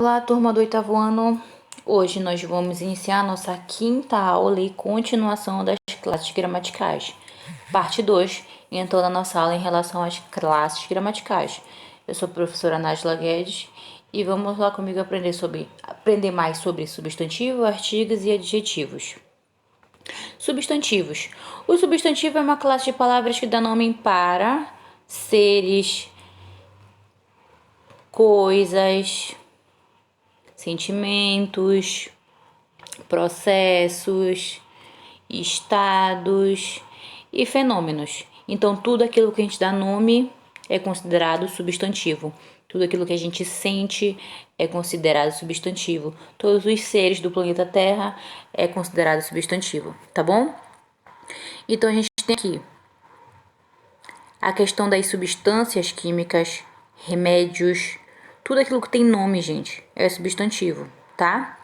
Olá, turma do oitavo ano. Hoje nós vamos iniciar nossa quinta aula e continuação das classes gramaticais. Parte 2, entrou na nossa aula em relação às classes gramaticais. Eu sou a professora Nájila Guedes e vamos lá comigo aprender mais sobre substantivo, artigos e adjetivos. Substantivos. O substantivo é uma classe de palavras que dá nome para seres, coisas, sentimentos, processos, estados e fenômenos. Então, tudo aquilo que a gente dá nome é considerado substantivo. Tudo aquilo que a gente sente é considerado substantivo. Todos os seres do planeta Terra é considerado substantivo, tá bom? Então, a gente tem aqui a questão das substâncias químicas, remédios, tudo aquilo que tem nome, gente, é substantivo, tá?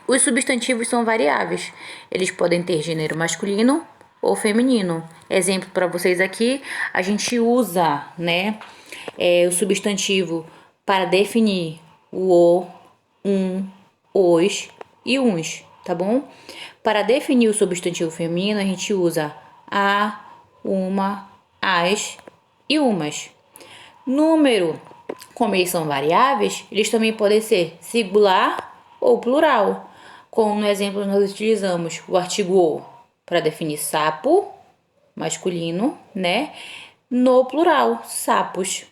Os substantivos são variáveis. Eles podem ter gênero masculino ou feminino. Exemplo para vocês aqui, a gente usa, o substantivo para definir o, os e uns, tá bom? Para definir o substantivo feminino, a gente usa a, uma, as e umas. Número, como eles são variáveis, eles também podem ser singular ou plural. Como no exemplo nós utilizamos o artigo o para definir sapo, masculino, no plural, sapos.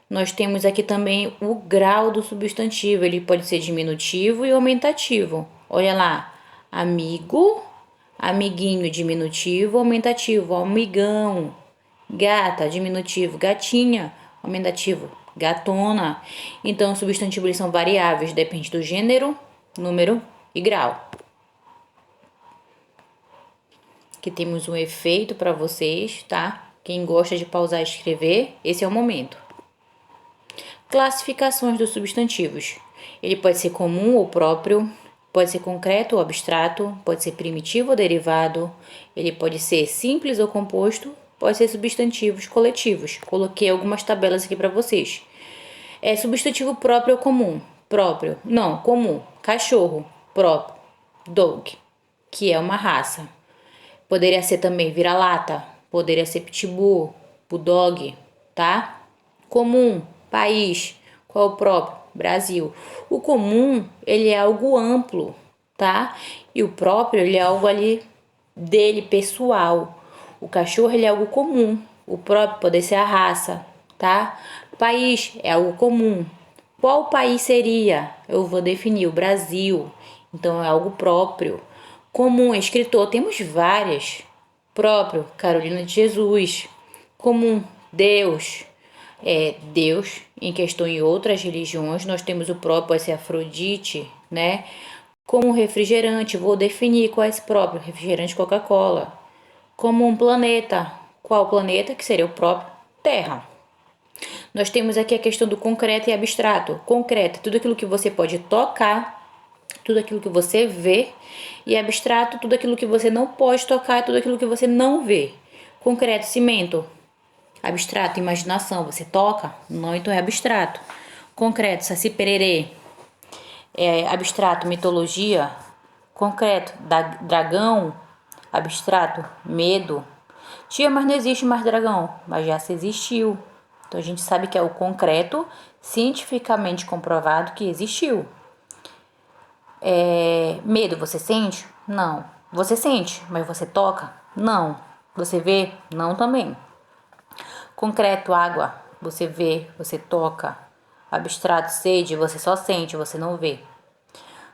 Nós temos aqui também o grau do substantivo, ele pode ser diminutivo e aumentativo. Olha lá, amigo, amiguinho, diminutivo, aumentativo, amigão. Gata, diminutivo, gatinha, aumentativo, gatona. Então, os substantivos eles são variáveis, depende do gênero, número e grau. Aqui temos um efeito para vocês, tá? Quem gosta de pausar e escrever, esse é o momento. Classificações dos substantivos. Ele pode ser comum ou próprio, pode ser concreto ou abstrato, pode ser primitivo ou derivado, ele pode ser simples ou composto, pode ser substantivos coletivos. Coloquei algumas tabelas aqui para vocês. É substantivo próprio ou comum? Próprio. Não, comum. Cachorro. Próprio. Dog, que é uma raça. Poderia ser também vira-lata. Poderia ser pitbull, bulldog, tá? Comum. País. Qual é o próprio? Brasil. O comum, ele é algo amplo, tá? E o próprio, ele é algo ali dele, pessoal. O cachorro, ele é algo comum. O próprio pode ser a raça, tá? País é algo comum. Qual país seria? Eu vou definir o Brasil. Então, é algo próprio. Comum, escritor, temos várias. Próprio, Carolina de Jesus. Comum, Deus. Deus, em questão em outras religiões, nós temos o próprio, pode ser Afrodite, Como refrigerante, vou definir qual é esse próprio, refrigerante Coca-Cola. Como um planeta, qual planeta? Que seria o próprio Terra. Nós temos aqui a questão do concreto e abstrato. Concreto, tudo aquilo que você pode tocar, tudo aquilo que você vê, e abstrato, tudo aquilo que você não pode tocar, tudo aquilo que você não vê. Concreto, cimento. Abstrato, imaginação, você toca? Não, então é abstrato. Concreto, saci pererê. Abstrato, mitologia. Concreto, dragão. Abstrato, medo. Tia, mas não existe mais dragão. Mas já se existiu. Então a gente sabe que é o concreto, cientificamente comprovado que existiu. Medo, você sente? Não. Você sente, mas você toca? Não. Você vê? Não também. Concreto, água, você vê, você toca. Abstrato, sede, você só sente, você não vê.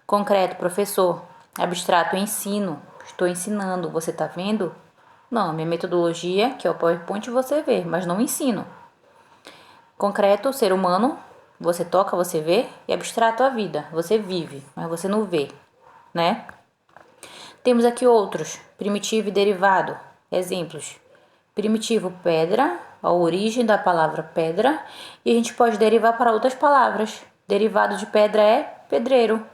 Concreto, professor. Abstrato, ensino. Estou ensinando, você está vendo? Não, minha metodologia, que é o PowerPoint, você vê, mas não ensino. Concreto, ser humano, você toca, você vê. E abstrato, a vida, você vive, mas você não vê, Temos aqui outros, primitivo e derivado. Exemplos. Primitivo, pedra, a origem da palavra pedra, e a gente pode derivar para outras palavras. Derivado de pedra é pedreiro.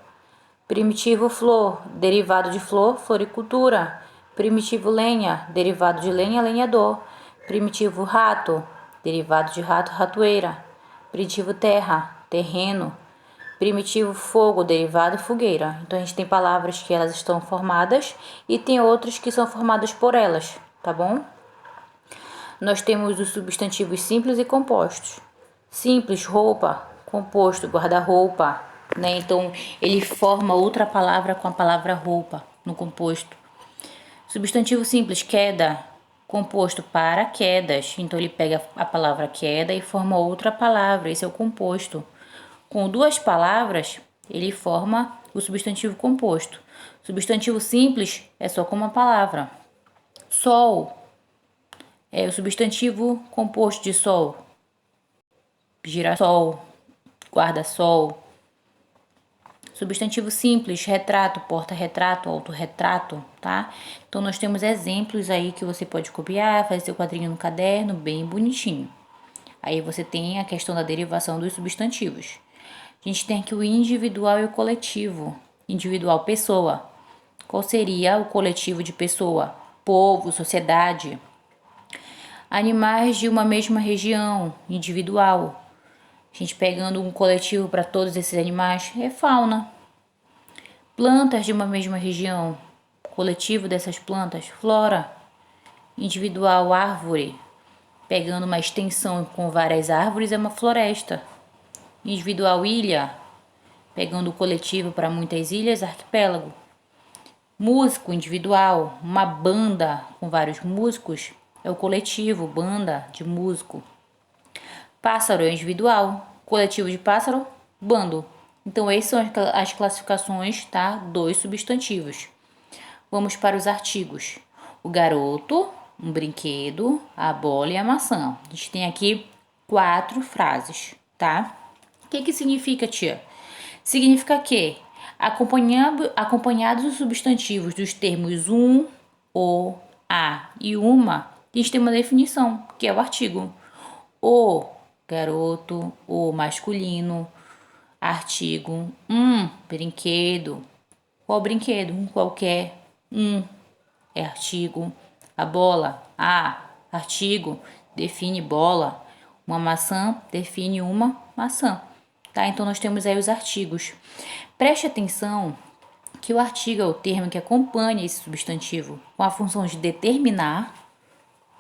Primitivo, flor, derivado de flor, floricultura. Primitivo, lenha, derivado de lenha, lenhador. Primitivo, rato, derivado de rato, ratoeira. Primitivo, terra, terreno. Primitivo fogo, derivado fogueira. Então a gente tem palavras que elas estão formadas e tem outras que são formadas por elas, tá bom? Nós temos os substantivos simples e compostos. Simples, roupa, composto, guarda-roupa, né? Então ele forma outra palavra com a palavra roupa no composto. Substantivo simples, queda, composto para quedas. Então ele pega a palavra queda e forma outra palavra, esse é o composto. Com duas palavras, ele forma o substantivo composto. Substantivo simples é só com uma palavra. Sol é o substantivo composto de sol. Girassol, guarda-sol. Substantivo simples, retrato, porta-retrato, autorretrato, tá? Então, nós temos exemplos aí que você pode copiar, fazer seu quadrinho no caderno, bem bonitinho. Aí você tem a questão da derivação dos substantivos. A gente tem aqui o individual e o coletivo. Individual, pessoa. Qual seria o coletivo de pessoa? Povo, sociedade. Animais de uma mesma região, individual. A gente pegando um coletivo para todos esses animais, é fauna. Plantas de uma mesma região, coletivo dessas plantas, flora. Individual, árvore. Pegando uma extensão com várias árvores, é uma floresta. Individual, ilha. Pegando o coletivo para muitas ilhas, arquipélago. Músico, individual. Uma banda com vários músicos é o coletivo, banda de músico. Pássaro é individual, coletivo de pássaro, bando. Então, essas são as classificações, tá? Dos substantivos. Vamos para os artigos. O garoto, um brinquedo, a bola e a maçã. A gente tem aqui 4 frases, tá? O que significa, tia? Significa que, acompanhados os substantivos dos termos um, o, a e uma, a gente tem uma definição, que é o artigo. O garoto, o masculino, artigo, brinquedo. Qual brinquedo? Um qualquer, é artigo. A bola, artigo, define bola. Uma maçã define uma maçã. Tá? Então nós temos aí os artigos. Preste atenção que o artigo é o termo que acompanha esse substantivo com a função de determinar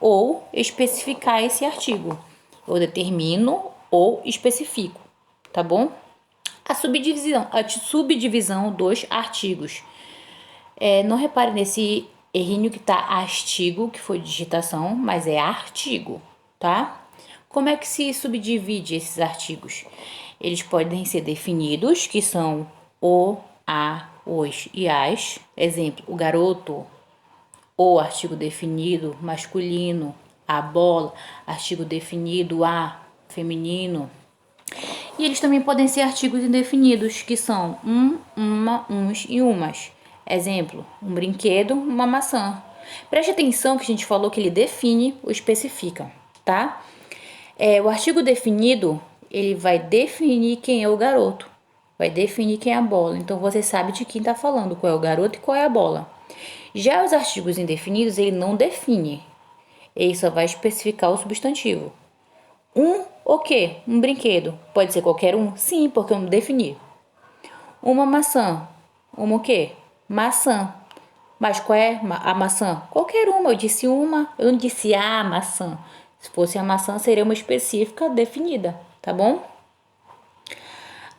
ou especificar esse artigo. Eu determino ou especifico, tá bom? A subdivisão dos artigos. Não repare nesse errinho que tá artigo, que foi digitação, mas é artigo, tá? Como é que se subdivide esses artigos? Eles podem ser definidos, que são o, a, os e as. Exemplo, o garoto, o artigo definido, masculino. A bola, artigo definido, a, feminino. E eles também podem ser artigos indefinidos, que são uma, uns e umas. Exemplo, um brinquedo, uma maçã. Preste atenção que a gente falou que ele define ou especifica, tá? O artigo definido, ele vai definir quem é o garoto, vai definir quem é a bola. Então, você sabe de quem está falando, qual é o garoto e qual é a bola. Já os artigos indefinidos, ele não define. Ele só vai especificar o substantivo. O quê? Um brinquedo. Pode ser qualquer um? Sim, porque eu não defini. Uma maçã. Uma o quê? Maçã. Mas qual é a maçã? Qualquer uma. Eu disse uma, eu não disse a maçã. Se fosse a maçã, seria uma específica definida, tá bom?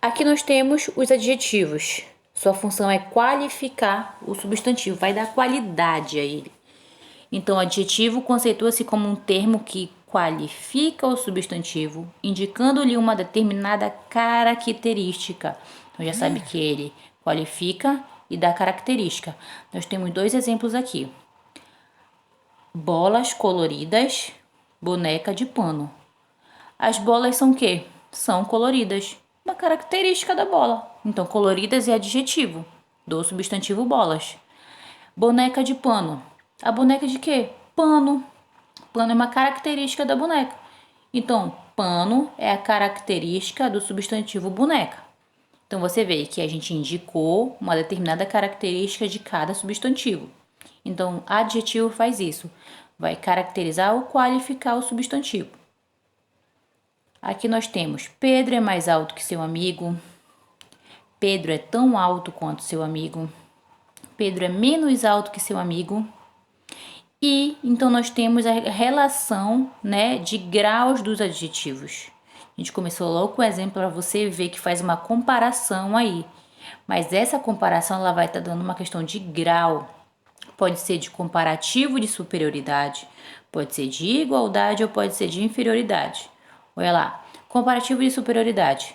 Aqui nós temos os adjetivos. Sua função é qualificar o substantivo, vai dar qualidade a ele. Então, adjetivo conceitua-se como um termo que qualifica o substantivo, indicando-lhe uma determinada característica. Então, já sabe que ele qualifica e dá característica. Nós temos 2 exemplos aqui. Bolas coloridas, boneca de pano. As bolas são o quê? São coloridas. Uma característica da bola. Então, coloridas é adjetivo do substantivo bolas. Boneca de pano. A boneca de quê? Pano. Pano é uma característica da boneca. Então, pano é a característica do substantivo boneca. Então, você vê que a gente indicou uma determinada característica de cada substantivo. Então, adjetivo faz isso. Vai caracterizar ou qualificar o substantivo. Aqui nós temos Pedro é mais alto que seu amigo. Pedro é tão alto quanto seu amigo. Pedro é menos alto que seu amigo. E então nós temos a relação, né, de graus dos adjetivos. A gente começou logo com o exemplo para você ver que faz uma comparação aí. Mas essa comparação ela vai estar dando uma questão de grau. Pode ser de comparativo de superioridade, pode ser de igualdade ou pode ser de inferioridade. Olha lá, comparativo de superioridade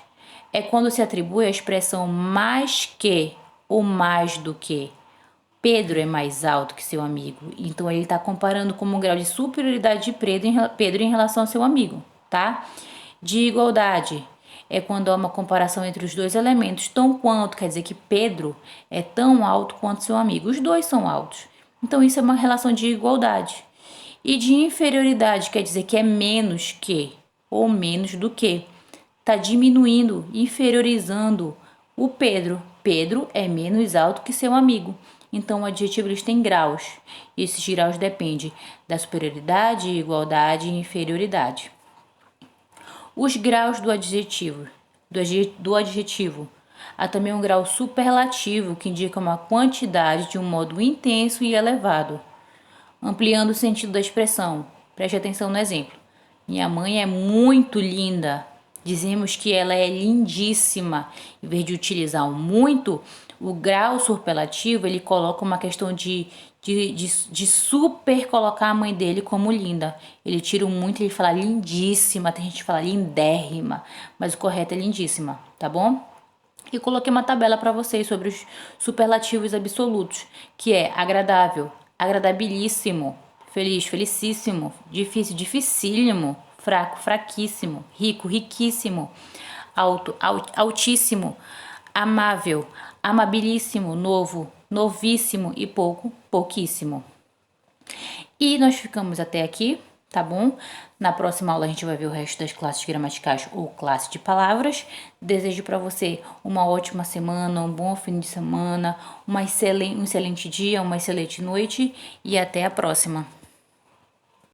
é quando se atribui a expressão mais que ou mais do que. Pedro é mais alto que seu amigo, então ele está comparando como um grau de superioridade de Pedro em relação ao seu amigo, tá? De igualdade é quando há uma comparação entre os dois elementos, tão quanto, quer dizer que Pedro é tão alto quanto seu amigo, os dois são altos. Então isso é uma relação de igualdade. E de inferioridade quer dizer que é menos que ou menos do que. Está diminuindo, inferiorizando o Pedro. Pedro é menos alto que seu amigo. Então, o adjetivo eles têm graus. E esses graus dependem da superioridade, igualdade e inferioridade. Os graus do adjetivo. Do adjetivo. Há também um grau superlativo, que indica uma quantidade de um modo intenso e elevado, ampliando o sentido da expressão. Preste atenção no exemplo. Minha mãe é muito linda. Dizemos que ela é lindíssima. Em vez de utilizar o muito, o grau superlativo, ele coloca uma questão de super colocar a mãe dele como linda. Ele tira o muito e ele fala lindíssima. Tem gente que fala lindérrima, mas o correto é lindíssima, tá bom? E coloquei uma tabela para vocês sobre os superlativos absolutos, que é agradável, agradabilíssimo, feliz, felicíssimo, difícil, dificílimo, fraco, fraquíssimo, rico, riquíssimo, alto, altíssimo, amável, amabilíssimo, novo, novíssimo e pouco, pouquíssimo. E nós ficamos até aqui, tá bom? Na próxima aula a gente vai ver o resto das classes gramaticais ou classe de palavras. Desejo para você uma ótima semana, um bom fim de semana, um excelente dia, uma excelente noite e até a próxima.